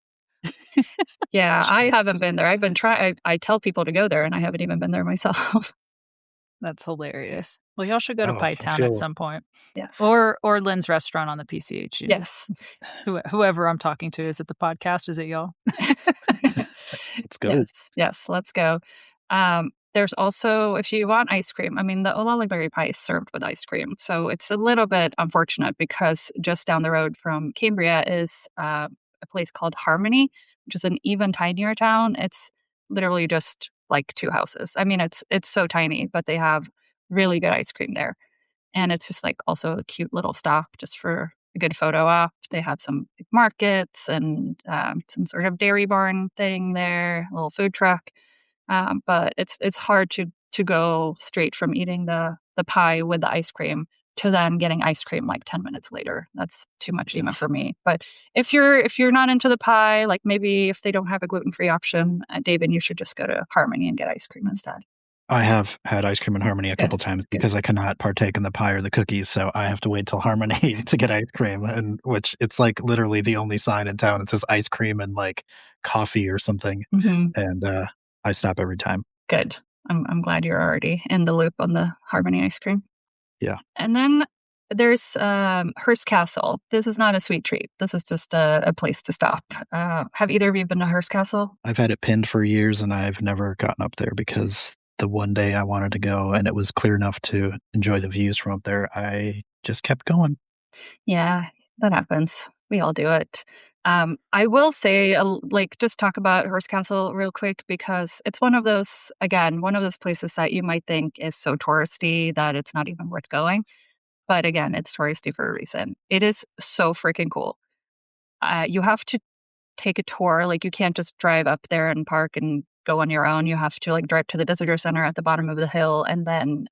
yeah, I haven't Jeez. been there. I've been trying. I tell people to go there, and I haven't even been there myself. That's hilarious. Well, y'all should go to Oh, Pie I Town at feel some point. Yes. Or Lynn's restaurant on the PCH. Yes. Whoever I'm talking to, is it the podcast? Is it y'all? let's go. Yes, yes, let's go. There's also, if you want ice cream, I mean, the Olali berry pie is served with ice cream. So it's a little bit unfortunate because just down the road from Cambria is a place called Harmony, which is an even tinier town. It's literally just like two houses. I mean, it's so tiny, but they have really good ice cream there. And it's just like also a cute little stop just for a good photo op. They have some markets and some sort of dairy barn thing there, a little food truck. But it's hard to go straight from eating the pie with the ice cream to then getting ice cream like 10 minutes later. That's too much even for me. But if you're not into the pie, like maybe if they don't have a gluten-free option, David, you should just go to Harmony and get ice cream instead. I have had ice cream in Harmony a Good. couple times because I cannot partake in the pie or the cookies, so I have to wait till Harmony to get ice cream, and which it's like literally the only sign in town. It says ice cream and like coffee or something, and I stop every time. Good. I'm glad you're already in the loop on the Harmony ice cream. Yeah. And then there's Hearst Castle. This is not a sweet treat. This is just a place to stop. Have either of you been to Hearst Castle? I've had it pinned for years, and I've never gotten up there because the one day I wanted to go and it was clear enough to enjoy the views from up there, I just kept going. Yeah, that happens. We all do it. I will say, just talk about Hearst Castle real quick because it's one of those places that you might think is so touristy that it's not even worth going. But again, it's touristy for a reason. It is so freaking cool. You have to take a tour. Like you can't just drive up there and park and go on your own. You have to like drive to the visitor center at the bottom of the hill, and then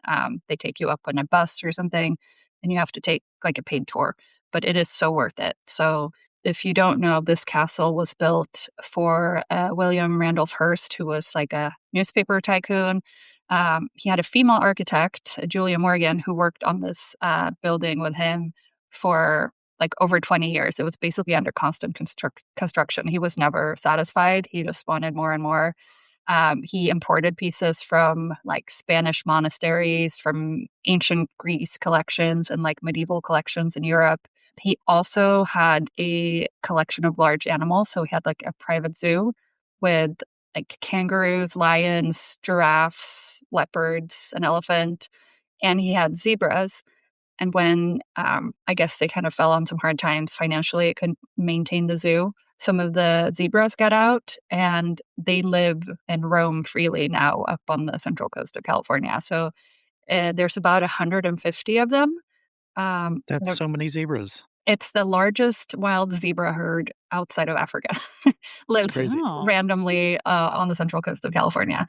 they take you up on a bus or something, and you have to take like a paid tour. But it is so worth it. So if you don't know, this castle was built for William Randolph Hearst, who was like a newspaper tycoon. He had a female architect, Julia Morgan, who worked on this building with him for like over 20 years. It was basically under constant construction. He was never satisfied. He just wanted more and more. He imported pieces from like Spanish monasteries, from ancient Greece collections, and like medieval collections in Europe. He also had a collection of large animals. So he had like a private zoo with like kangaroos, lions, giraffes, leopards, an elephant, and he had zebras. And when I guess they kind of fell on some hard times financially, it couldn't maintain the zoo. Some of the zebras got out and they live and roam freely now up on the central coast of California. So there's about 150 of them. That's so many zebras. It's the largest wild zebra herd outside of Africa. Lives crazy. randomly on the central coast of California.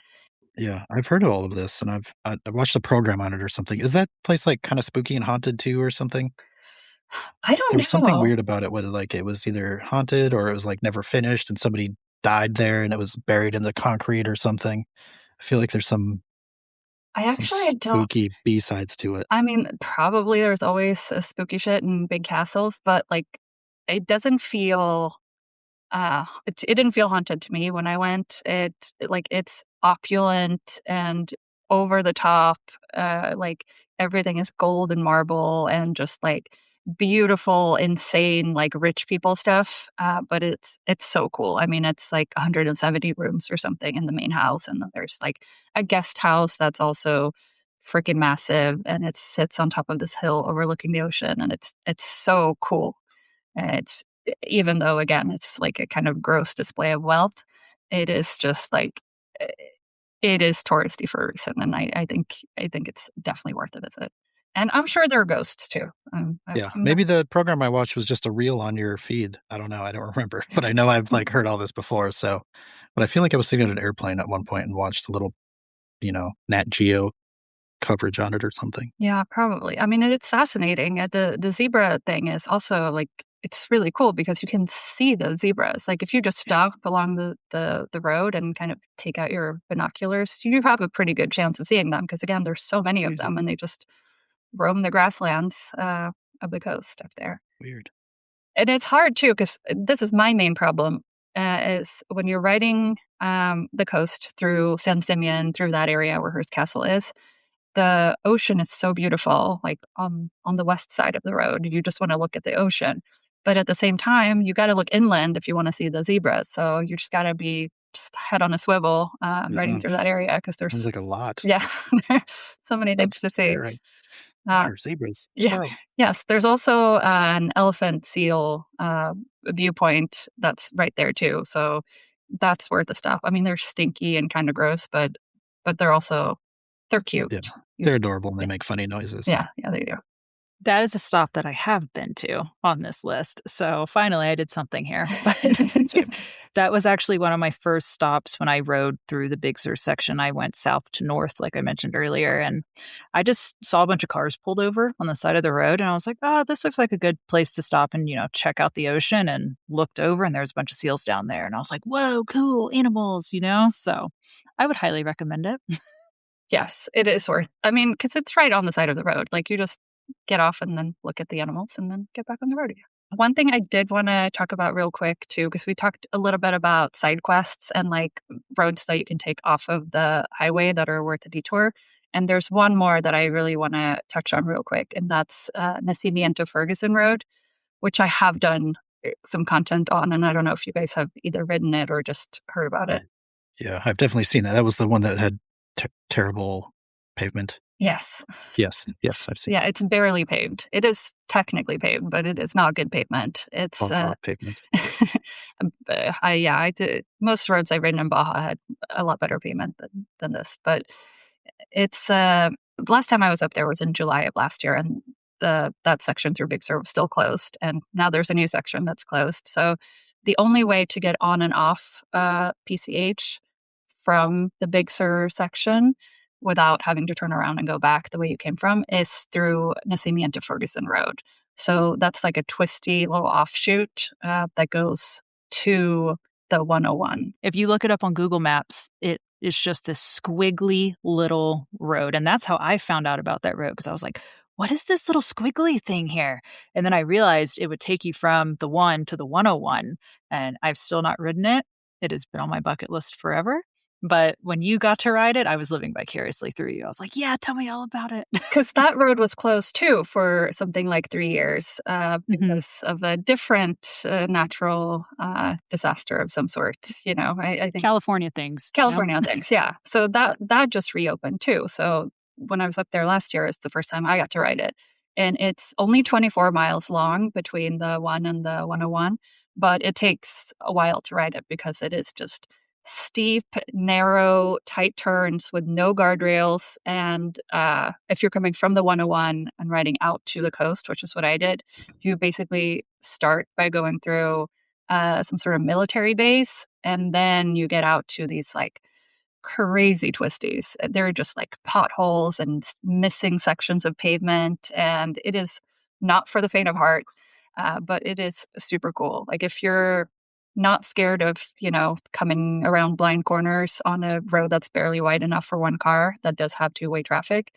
Yeah, I've heard of all of this, and I watched a program on it or something. Is that place like kind of spooky and haunted too, or something? I don't There was something know. weird about it. Whether like it was either haunted or it was like never finished, and somebody died there, and it was buried in the concrete or something. I feel like there's some don't. spooky B-sides to it. I mean, probably there's always a spooky shit in big castles, but like it doesn't feel it didn't feel haunted to me when I went. It's opulent and over the top. Like everything is gold and marble and just like beautiful, insane, like rich people stuff. But it's so cool. I mean, it's like 170 rooms or something in the main house, and then there's like a guest house that's also freaking massive, and it sits on top of this hill overlooking the ocean, and it's so cool. It's even though again it's like a kind of gross display of wealth, it is just like it is touristy for a reason, and I think it's definitely worth a visit. And I'm sure there are ghosts too. Yeah, maybe the program I watched was just a reel on your feed. I don't know. I don't remember, but I know I've like heard all this before. So, but I feel like I was sitting on an airplane at one point and watched a little, Nat Geo coverage on it or something. Yeah, probably. I mean, it's fascinating. The zebra thing is also like it's really cool because you can see the zebras. Like if you just stop along the road and kind of take out your binoculars, you have a pretty good chance of seeing them because again, there's so many of them and they just roam the grasslands of the coast up there. Weird. And it's hard too because this is my main problem is when you're riding the coast through San Simeon, through that area where Hearst Castle is. The ocean is so beautiful, like on the west side of the road. You just want to look at the ocean. But at the same time, you got to look inland if you want to see the zebras. So you just got to be just head on a swivel riding through that area because there's Sounds like a lot. Yeah, there's so many things to see. Water, zebras, squirrel. Yes, there's also an elephant seal viewpoint that's right there too. So that's worth a stop. I mean, they're stinky and kind of gross, but they're cute. Yeah, they're adorable and they make funny noises. Yeah, they do. That is a stop that I have been to on this list. So finally, I did something here. But that was actually one of my first stops when I rode through the Big Sur section. I went south to north, like I mentioned earlier, and I just saw a bunch of cars pulled over on the side of the road. And I was like, oh, this looks like a good place to stop and, check out the ocean. And looked over, and there was a bunch of seals down there. And I was like, whoa, cool animals, So I would highly recommend it. Yes, it is worth. I mean, because it's right on the side of the road. Like you just get off and then look at the animals and then get back on the road again. One thing I did want to talk about real quick too, because we talked a little bit about side quests and like roads that you can take off of the highway that are worth a detour. And there's one more that I really want to touch on real quick, and that's Nacimiento Ferguson Road, which I have done some content on. And I don't know if you guys have either ridden it or just heard about it. Yeah, I've definitely seen that. That was the one that had terrible pavement. Yes. Yes, I've seen. Yeah, it's barely paved. It is technically paved, but it is not good pavement. It's pavement. I did. Most roads I've ridden in Baja had a lot better pavement than this, but it's last time I was up there was in July of last year, and that section through Big Sur was still closed, and now there's a new section that's closed. So the only way to get on and off PCH from the Big Sur section without having to turn around and go back the way you came from is through Nacimiento Ferguson Road. So that's like a twisty little offshoot that goes to the 101. If you look it up on Google Maps, it is just this squiggly little road. And that's how I found out about that road, because I was like, what is this little squiggly thing here? And then I realized it would take you from the 1 to the 101. And I've still not ridden it. It has been on my bucket list forever. But when you got to ride it, I was living vicariously through you. I was like, yeah, tell me all about it. Because that road was closed too for something like 3 years because of a different natural disaster of some sort. I think California things. California things, yeah. So that just reopened too. So when I was up there last year, it's the first time I got to ride it. And it's only 24 miles long between the 1 and the 101, but it takes a while to ride it because it is just steep, narrow, tight turns with no guardrails. And if you're coming from the 101 and riding out to the coast, which is what I did, you basically start by going through some sort of military base, and then you get out to these like crazy twisties. They're just like potholes and missing sections of pavement, and it is not for the faint of heart, but it is super cool. Like if you're not scared of, coming around blind corners on a road that's barely wide enough for one car that does have two-way traffic,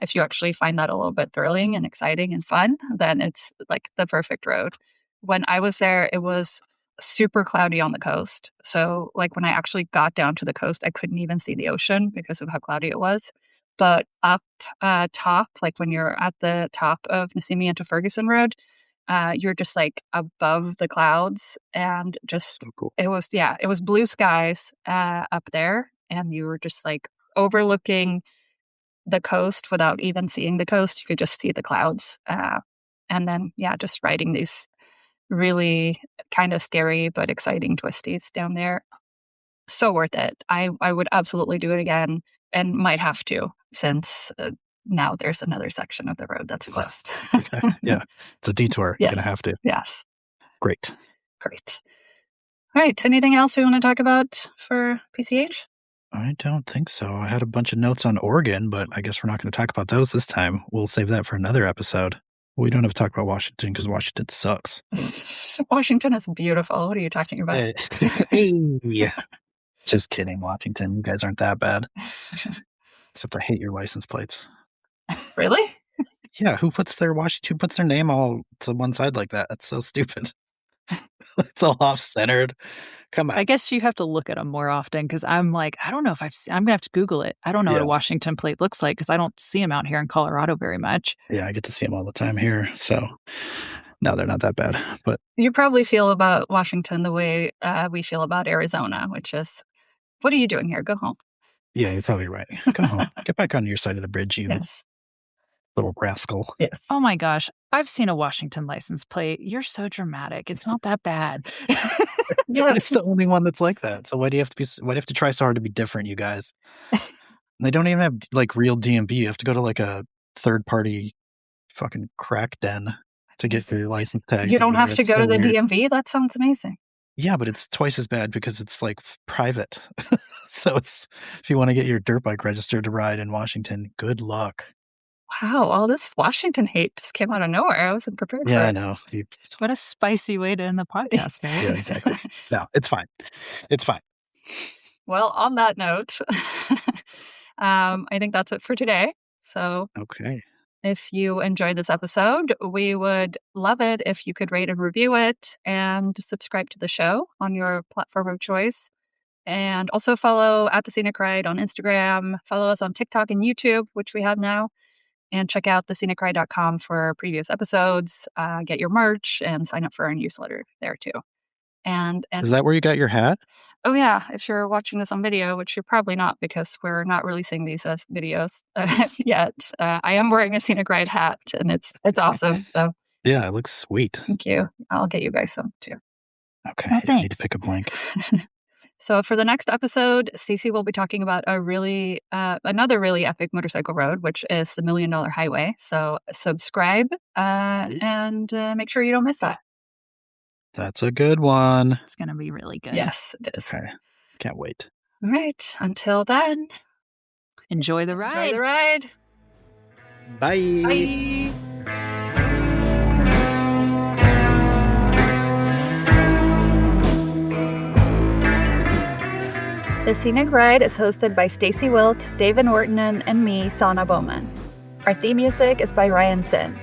if you actually find that a little bit thrilling and exciting and fun, then it's like the perfect road. When I was there, it was super cloudy on the coast. So like when I actually got down to the coast, I couldn't even see the ocean because of how cloudy it was. But up top, like when you're at the top of Nacimiento Ferguson Road, you're just like above the clouds, and just So cool. it was blue skies up there, and you were just like overlooking the coast without even seeing the coast. You could just see the clouds, and then just riding these really kind of scary but exciting twisties down there. So worth it. I would absolutely do it again, and might have to, since now there's another section of the road that's closed. Yeah, it's a detour. Yeah. You're going to have to. Yes. Great. All right. Anything else we want to talk about for PCH? I don't think so. I had a bunch of notes on Oregon, but I guess we're not going to talk about those this time. We'll save that for another episode. We don't have to talk about Washington because Washington sucks. Washington is beautiful. What are you talking about? Hey. Just kidding, Washington. You guys aren't that bad. Except I hate your license plates. Really? Yeah, who puts their name all to one side like that? That's so stupid. It's all off-centered. Come on. I guess you have to look at them more often, because I'm like, I don't know if I'm going to have to Google it. I don't know what a Washington plate looks like, because I don't see them out here in Colorado very much. Yeah, I get to see them all the time here. So no, they're not that bad. But you probably feel about Washington the way we feel about Arizona, which is, what are you doing here? Go home. Yeah, you're probably right. Go home. Get back on your side of the bridge, you little rascal. Yes. Oh my gosh. I've seen a Washington license plate. You're so dramatic. It's not that bad. Yeah, it's the only one that's like that. So why do you have to try so hard to be different, you guys? They don't even have like real DMV. You have to go to like a third party fucking crack den to get your license tags. You don't have to It's go so to the weird. DMV? That sounds amazing. Yeah, but it's twice as bad because it's like private. So it's if you want to get your dirt bike registered to ride in Washington, good luck. Wow, all this Washington hate just came out of nowhere. I wasn't prepared for Yeah, it. I know. What a spicy way to end the podcast, right? Yeah, exactly. No, it's fine. It's fine. Well, on that note, I think that's it for today. So Okay. if you enjoyed this episode, we would love it if you could rate and review it and subscribe to the show on your platform of choice. And also follow at the Scenic Ride on Instagram. Follow us on TikTok and YouTube, which we have now. And check out thescenicride.com for previous episodes. Get your merch and sign up for our newsletter there too. And Is that where you got your hat? oh yeah, if you're watching this on video, which you're probably not because we're not releasing these as videos yet, I am wearing a Scenic Ride hat, and it's awesome. So Yeah, it looks sweet. thank you. I'll get you guys some too. Okay, Oh, I need thanks. to pick a blank. So for the next episode, Staci will be talking about another really epic motorcycle road, which is the $1 Million Highway. So subscribe and make sure you don't miss that. That's a good one. It's going to be really good. Yes, it is. Okay, can't wait. All right. Until then, Enjoy the ride. enjoy the ride. Bye. Bye. The Scenic Ride is hosted by Staci Wilt, Davin Ortonen, and me, Sanna Bowman. Our theme music is by Ryan Sin.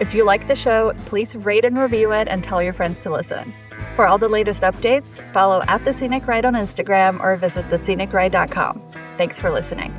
If you like the show, please rate and review it and tell your friends to listen. For all the latest updates, follow at The Scenic Ride on Instagram or visit thescenicride.com. Thanks for listening.